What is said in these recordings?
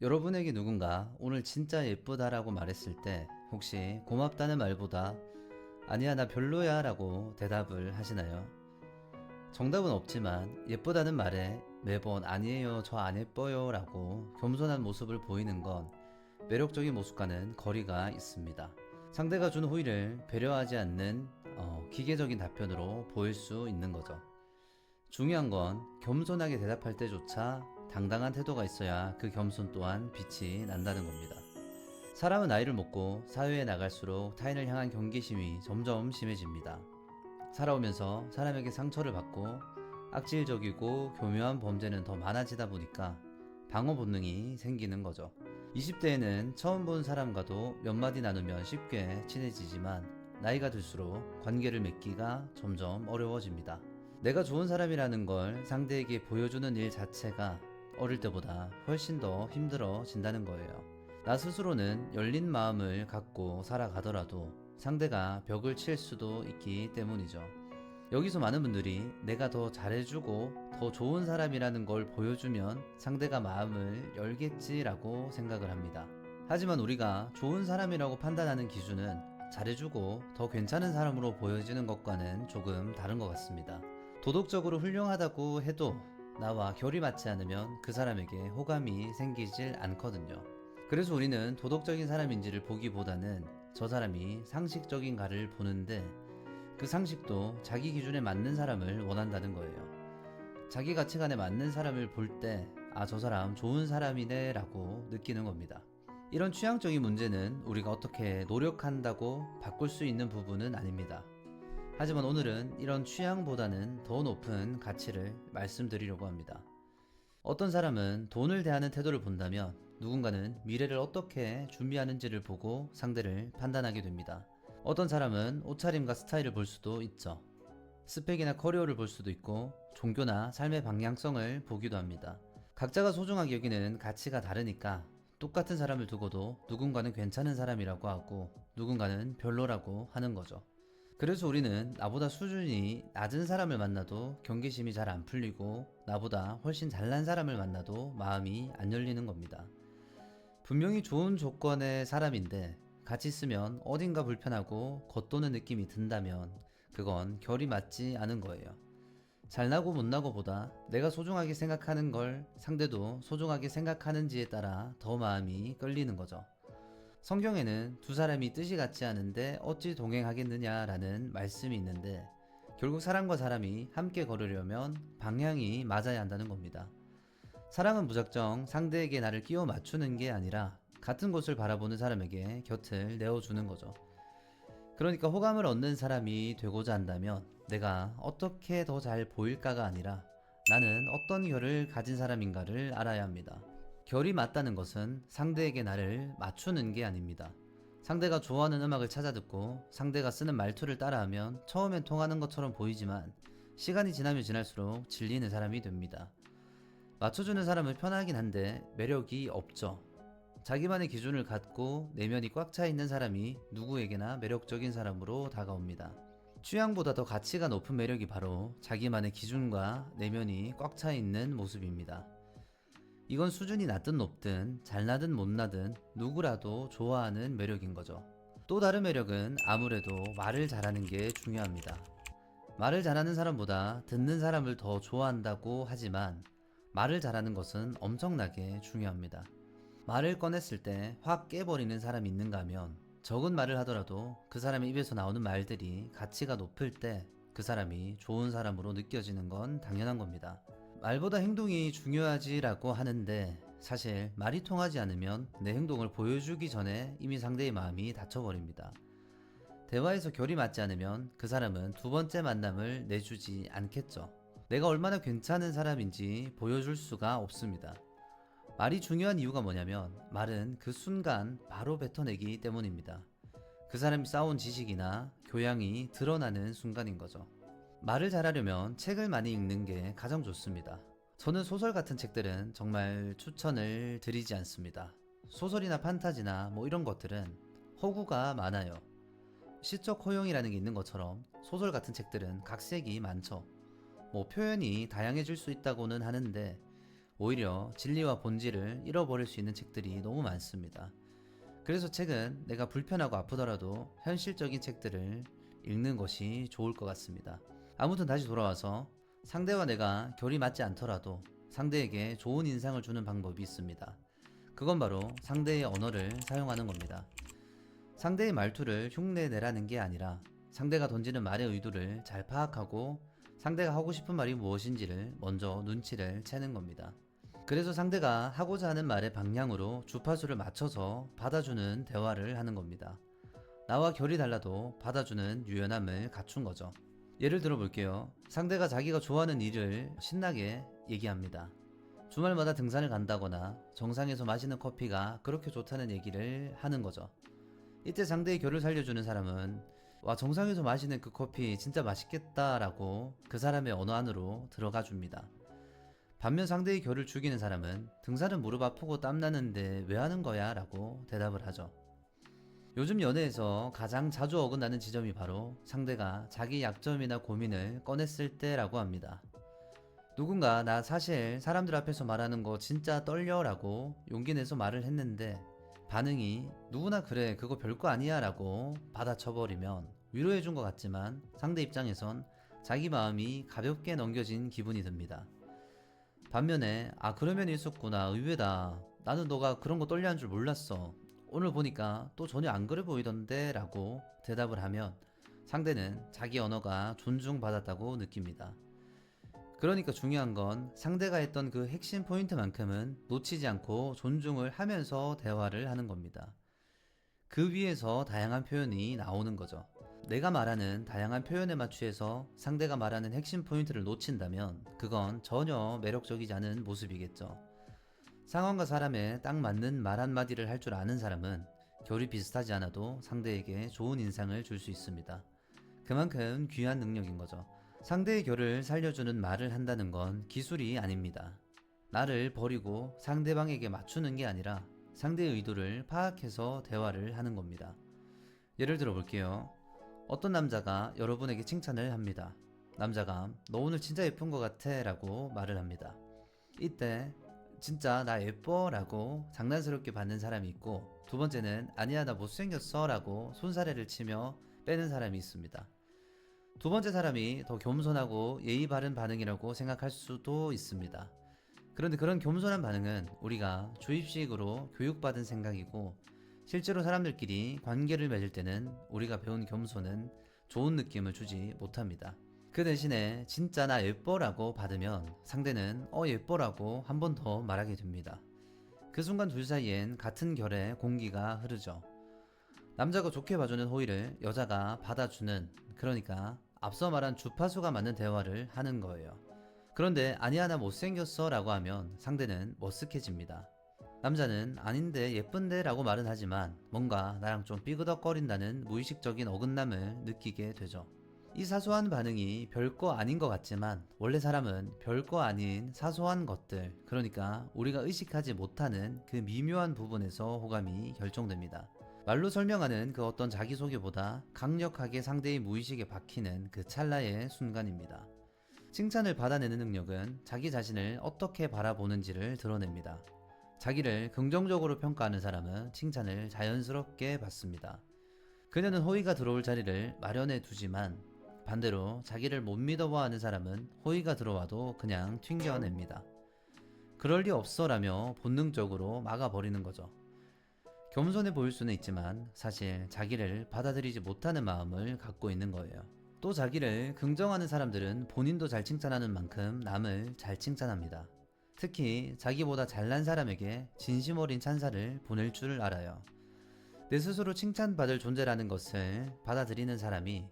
여러분에게 누군가 오늘 진짜 예쁘다라고 말했을 때 혹시 고맙다는 말보다 아니야 나 별로야 라고 대답을 하시나요? 정답은 없지만 예쁘다는 말에 매번 아니에요 저 안 예뻐요 라고 겸손한 모습을 보이는 건 매력적인 모습과는 거리가 있습니다. 상대가 준 호의를 배려하지 않는 기계적인 답변으로 보일 수 있는 거죠. 중요한 건 겸손하게 대답할 때조차 당당한 태도가 있어야 그 겸손 또한 빛이 난다는 겁니다. 사람은 나이를 먹고 사회에 나갈수록 타인을 향한 경계심이 점점 심해집니다. 살아오면서 사람에게 상처를 받고 악질적이고 교묘한 범죄는 더 많아지다 보니까 방어 본능이 생기는 거죠. 20대에는 처음 본 사람과도 몇 마디 나누면 쉽게 친해지지만 나이가 들수록 관계를 맺기가 점점 어려워집니다. 내가 좋은 사람이라는 걸 상대에게 보여주는 일 자체가 어릴 때보다 훨씬 더 힘들어진다는 거예요. 나 스스로는 열린 마음을 갖고 살아가더라도 상대가 벽을 칠 수도 있기 때문이죠. 여기서 많은 분들이 내가 더 잘해주고 더 좋은 사람이라는 걸 보여주면 상대가 마음을 열겠지라고 생각을 합니다. 하지만 우리가 좋은 사람이라고 판단하는 기준은 잘해주고 더 괜찮은 사람으로 보여지는 것과는 조금 다른 것 같습니다. 도덕적으로 훌륭하다고 해도 나와 결이 맞지 않으면 그 사람에게 호감이 생기질 않거든요. 그래서 우리는 도덕적인 사람인지를 보기보다는 저 사람이 상식적인가를 보는데 그 상식도 자기 기준에 맞는 사람을 원한다는 거예요. 자기 가치관에 맞는 사람을 볼 때, 아, 저 사람 좋은 사람이네 라고 느끼는 겁니다. 이런 취향적인 문제는 우리가 어떻게 노력한다고 바꿀 수 있는 부분은 아닙니다. 하지만 오늘은 이런 취향보다는 더 높은 가치를 말씀드리려고 합니다. 어떤 사람은 돈을 대하는 태도를 본다면 누군가는 미래를 어떻게 준비하는지를 보고 상대를 판단하게 됩니다. 어떤 사람은 옷차림과 스타일을 볼 수도 있죠. 스펙이나 커리어를 볼 수도 있고 종교나 삶의 방향성을 보기도 합니다. 각자가 소중하게 여기는 가치가 다르니까 똑같은 사람을 두고도 누군가는 괜찮은 사람이라고 하고 누군가는 별로라고 하는 거죠. 그래서 우리는 나보다 수준이 낮은 사람을 만나도 경계심이 잘 안 풀리고 나보다 훨씬 잘난 사람을 만나도 마음이 안 열리는 겁니다. 분명히 좋은 조건의 사람인데 같이 있으면 어딘가 불편하고 겉도는 느낌이 든다면 그건 결이 맞지 않은 거예요. 잘나고 못나고 보다 내가 소중하게 생각하는 걸 상대도 소중하게 생각하는지에 따라 더 마음이 끌리는 거죠. 성경에는 두 사람이 뜻이 같지 않은데 어찌 동행하겠느냐라는 말씀이 있는데 결국 사람과 사람이 함께 걸으려면 방향이 맞아야 한다는 겁니다. 사랑은 무작정 상대에게 나를 끼워 맞추는 게 아니라 같은 곳을 바라보는 사람에게 곁을 내어주는 거죠. 그러니까 호감을 얻는 사람이 되고자 한다면 내가 어떻게 더 잘 보일까가 아니라 나는 어떤 결을 가진 사람인가를 알아야 합니다. 결이 맞다는 것은 상대에게 나를 맞추는 게 아닙니다. 상대가 좋아하는 음악을 찾아 듣고 상대가 쓰는 말투를 따라하면 처음엔 통하는 것처럼 보이지만 시간이 지나면 지날수록 질리는 사람이 됩니다. 맞춰주는 사람은 편하긴 한데 매력이 없죠. 자기만의 기준을 갖고 내면이 꽉 차 있는 사람이 누구에게나 매력적인 사람으로 다가옵니다. 취향보다 더 가치가 높은 매력이 바로 자기만의 기준과 내면이 꽉 차 있는 모습입니다. 이건 수준이 낮든 높든 잘나든 못나든 누구라도 좋아하는 매력인 거죠. 또 다른 매력은 아무래도 말을 잘하는 게 중요합니다. 말을 잘하는 사람보다 듣는 사람을 더 좋아한다고 하지만 말을 잘하는 것은 엄청나게 중요합니다. 말을 꺼냈을 때 확 깨버리는 사람이 있는가 하면 적은 말을 하더라도 그 사람의 입에서 나오는 말들이 가치가 높을 때 그 사람이 좋은 사람으로 느껴지는 건 당연한 겁니다. 말보다 행동이 중요하지라고 하는데 사실 말이 통하지 않으면 내 행동을 보여주기 전에 이미 상대의 마음이 닫혀버립니다. 대화에서 결이 맞지 않으면 그 사람은 두 번째 만남을 내주지 않겠죠. 내가 얼마나 괜찮은 사람인지 보여줄 수가 없습니다. 말이 중요한 이유가 뭐냐면 말은 그 순간 바로 뱉어내기 때문입니다. 그 사람이 쌓아온 지식이나 교양이 드러나는 순간인 거죠. 말을 잘하려면 책을 많이 읽는 게 가장 좋습니다. 저는 소설 같은 책들은 정말 추천을 드리지 않습니다. 소설이나 판타지나 이런 것들은 허구가 많아요. 시적 허용이라는 게 있는 것처럼 소설 같은 책들은 각색이 많죠. 표현이 다양해질 수 있다고는 하는데 오히려 진리와 본질을 잃어버릴 수 있는 책들이 너무 많습니다. 그래서 책은 내가 불편하고 아프더라도 현실적인 책들을 읽는 것이 좋을 것 같습니다. 아무튼 다시 돌아와서 상대와 내가 결이 맞지 않더라도 상대에게 좋은 인상을 주는 방법이 있습니다. 그건 바로 상대의 언어를 사용하는 겁니다. 상대의 말투를 흉내내라는 게 아니라 상대가 던지는 말의 의도를 잘 파악하고 상대가 하고 싶은 말이 무엇인지를 먼저 눈치를 채는 겁니다. 그래서 상대가 하고자 하는 말의 방향으로 주파수를 맞춰서 받아주는 대화를 하는 겁니다. 나와 결이 달라도 받아주는 유연함을 갖춘 거죠. 예를 들어 볼게요. 상대가 자기가 좋아하는 일을 신나게 얘기합니다. 주말마다 등산을 간다거나 정상에서 마시는 커피가 그렇게 좋다는 얘기를 하는 거죠. 이때 상대의 결을 살려주는 사람은 와, 정상에서 마시는 그 커피 진짜 맛있겠다 라고 그 사람의 언어 안으로 들어가 줍니다. 반면 상대의 결을 죽이는 사람은 등산은 무릎 아프고 땀나는데 왜 하는 거야? 라고 대답을 하죠. 요즘 연애에서 가장 자주 어긋나는 지점이 바로 상대가 자기 약점이나 고민을 꺼냈을 때라고 합니다. 누군가 나 사실 사람들 앞에서 말하는 거 진짜 떨려 라고 용기 내서 말을 했는데 반응이 누구나 그래 그거 별거 아니야 라고 받아쳐버리면 위로해준 것 같지만 상대 입장에선 자기 마음이 가볍게 넘겨진 기분이 듭니다. 반면에 아 그런 면이 있었구나 의외다 나는 너가 그런 거 떨려하는 줄 몰랐어 오늘 보니까 또 전혀 안 그래 보이던데 라고 대답을 하면 상대는 자기 언어가 존중받았다고 느낍니다. 그러니까 중요한 건 상대가 했던 그 핵심 포인트만큼은 놓치지 않고 존중을 하면서 대화를 하는 겁니다. 그 위에서 다양한 표현이 나오는 거죠. 내가 말하는 다양한 표현에 맞추어서 상대가 말하는 핵심 포인트를 놓친다면 그건 전혀 매력적이지 않은 모습이겠죠. 상황과 사람에 딱 맞는 말 한마디를 할 줄 아는 사람은 결이 비슷하지 않아도 상대에게 좋은 인상을 줄 수 있습니다. 그만큼 귀한 능력인 거죠. 상대의 결을 살려주는 말을 한다는 건 기술이 아닙니다. 나를 버리고 상대방에게 맞추는 게 아니라 상대의 의도를 파악해서 대화를 하는 겁니다. 예를 들어 볼게요. 어떤 남자가 여러분에게 칭찬을 합니다. 남자가 너 오늘 진짜 예쁜 것 같아 라고 말을 합니다. 이때 진짜 나 예뻐 라고 장난스럽게 받는 사람이 있고 두 번째는 아니야 나 못생겼어 라고 손사래를 치며 빼는 사람이 있습니다. 두 번째 사람이 더 겸손하고 예의 바른 반응이라고 생각할 수도 있습니다. 그런데 그런 겸손한 반응은 우리가 주입식으로 교육받은 생각이고 실제로 사람들끼리 관계를 맺을 때는 우리가 배운 겸손은 좋은 느낌을 주지 못합니다. 그 대신에 진짜 나 예뻐라고 받으면 상대는 예뻐라고 한 번 더 말하게 됩니다. 그 순간 둘 사이엔 같은 결의 공기가 흐르죠. 남자가 좋게 봐주는 호의를 여자가 받아주는, 그러니까 앞서 말한 주파수가 맞는 대화를 하는 거예요. 그런데 아니야 나 못생겼어 라고 하면 상대는 머쓱해집니다. 남자는 아닌데 예쁜데 라고 말은 하지만 뭔가 나랑 좀 삐그덕거린다는 무의식적인 어긋남을 느끼게 되죠. 이 사소한 반응이 별거 아닌 것 같지만 원래 사람은 별거 아닌 사소한 것들, 그러니까 우리가 의식하지 못하는 그 미묘한 부분에서 호감이 결정됩니다. 말로 설명하는 그 어떤 자기소개보다 강력하게 상대의 무의식에 박히는 그 찰나의 순간입니다. 칭찬을 받아내는 능력은 자기 자신을 어떻게 바라보는지를 드러냅니다. 자기를 긍정적으로 평가하는 사람은 칭찬을 자연스럽게 받습니다. 그녀는 호의가 들어올 자리를 마련해 두지만 반대로 자기를 못 믿어보아하는 사람은 호의가 들어와도 그냥 튕겨냅니다. 그럴 리 없어라며 본능적으로 막아버리는 거죠. 겸손해 보일 수는 있지만 사실 자기를 받아들이지 못하는 마음을 갖고 있는 거예요. 또 자기를 긍정하는 사람들은 본인도 잘 칭찬하는 만큼 남을 잘 칭찬합니다. 특히 자기보다 잘난 사람에게 진심 어린 찬사를 보낼 줄 알아요. 내 스스로 칭찬받을 존재라는 것을 받아들이는 사람이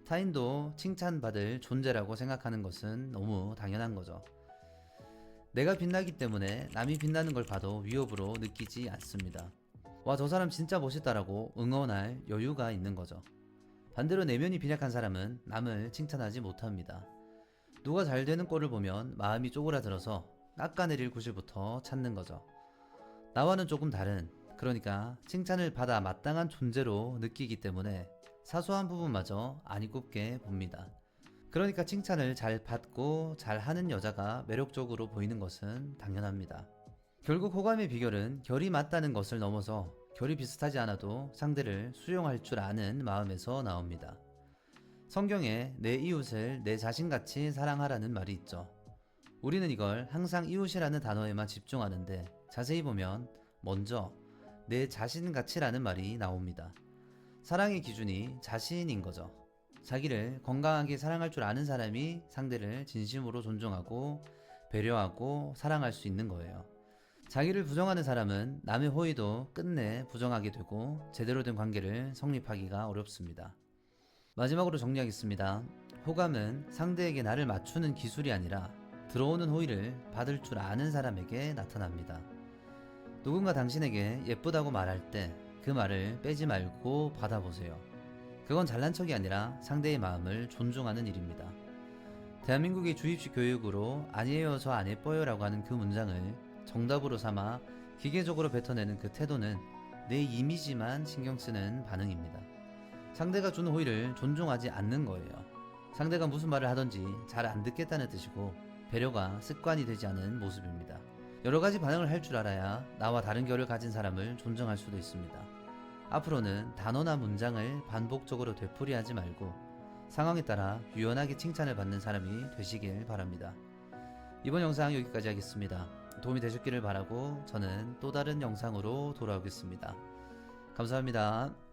타인도 칭찬받을 존재라고 생각하는 것은 너무 당연한 거죠. 내가 빛나기 때문에 남이 빛나는 걸 봐도 위협으로 느끼지 않습니다. 와, 저 사람 진짜 멋있다라고 응원할 여유가 있는 거죠. 반대로 내면이 빈약한 사람은 남을 칭찬하지 못합니다. 누가 잘 되는 꼴을 보면 마음이 쪼그라들어서 깎아내릴 구실부터 찾는 거죠. 나와는 조금 다른, 그러니까 칭찬을 받아 마땅한 존재로 느끼기 때문에 사소한 부분마저 안 이굽게 봅니다. 그러니까 칭찬을 잘 받고 잘 하는 여자가 매력적으로 보이는 것은 당연합니다. 결국 호감의 비결은 결이 맞다는 것을 넘어서 결이 비슷하지 않아도 상대를 수용할 줄 아는 마음에서 나옵니다. 성경에 내 이웃을 내 자신같이 사랑하라는 말이 있죠. 우리는 이걸 항상 이웃이라는 단어에만 집중하는데 자세히 보면 먼저 내 자신같이라는 말이 나옵니다. 사랑의 기준이 자신인 거죠. 자기를 건강하게 사랑할 줄 아는 사람이 상대를 진심으로 존중하고 배려하고 사랑할 수 있는 거예요. 자기를 부정하는 사람은 남의 호의도 끝내 부정하게 되고 제대로 된 관계를 성립하기가 어렵습니다. 마지막으로 정리하겠습니다. 호감은 상대에게 나를 맞추는 기술이 아니라 들어오는 호의를 받을 줄 아는 사람에게 나타납니다. 누군가 당신에게 예쁘다고 말할 때 그 말을 빼지 말고 받아보세요. 그건 잘난 척이 아니라 상대의 마음을 존중하는 일입니다. 대한민국의 주입식 교육으로 아니에요 저 안 예뻐요 라고 하는 그 문장을 정답으로 삼아 기계적으로 뱉어내는 그 태도는 내 이미지만 신경 쓰는 반응입니다. 상대가 주는 호의를 존중하지 않는 거예요. 상대가 무슨 말을 하던지 잘 안 듣겠다는 뜻이고 배려가 습관이 되지 않은 모습입니다. 여러 가지 반응을 할 줄 알아야 나와 다른 결을 가진 사람을 존중할 수도 있습니다. 앞으로는 단어나 문장을 반복적으로 되풀이하지 말고 상황에 따라 유연하게 칭찬을 받는 사람이 되시길 바랍니다. 이번 영상 여기까지 하겠습니다. 도움이 되셨기를 바라고 저는 또 다른 영상으로 돌아오겠습니다. 감사합니다.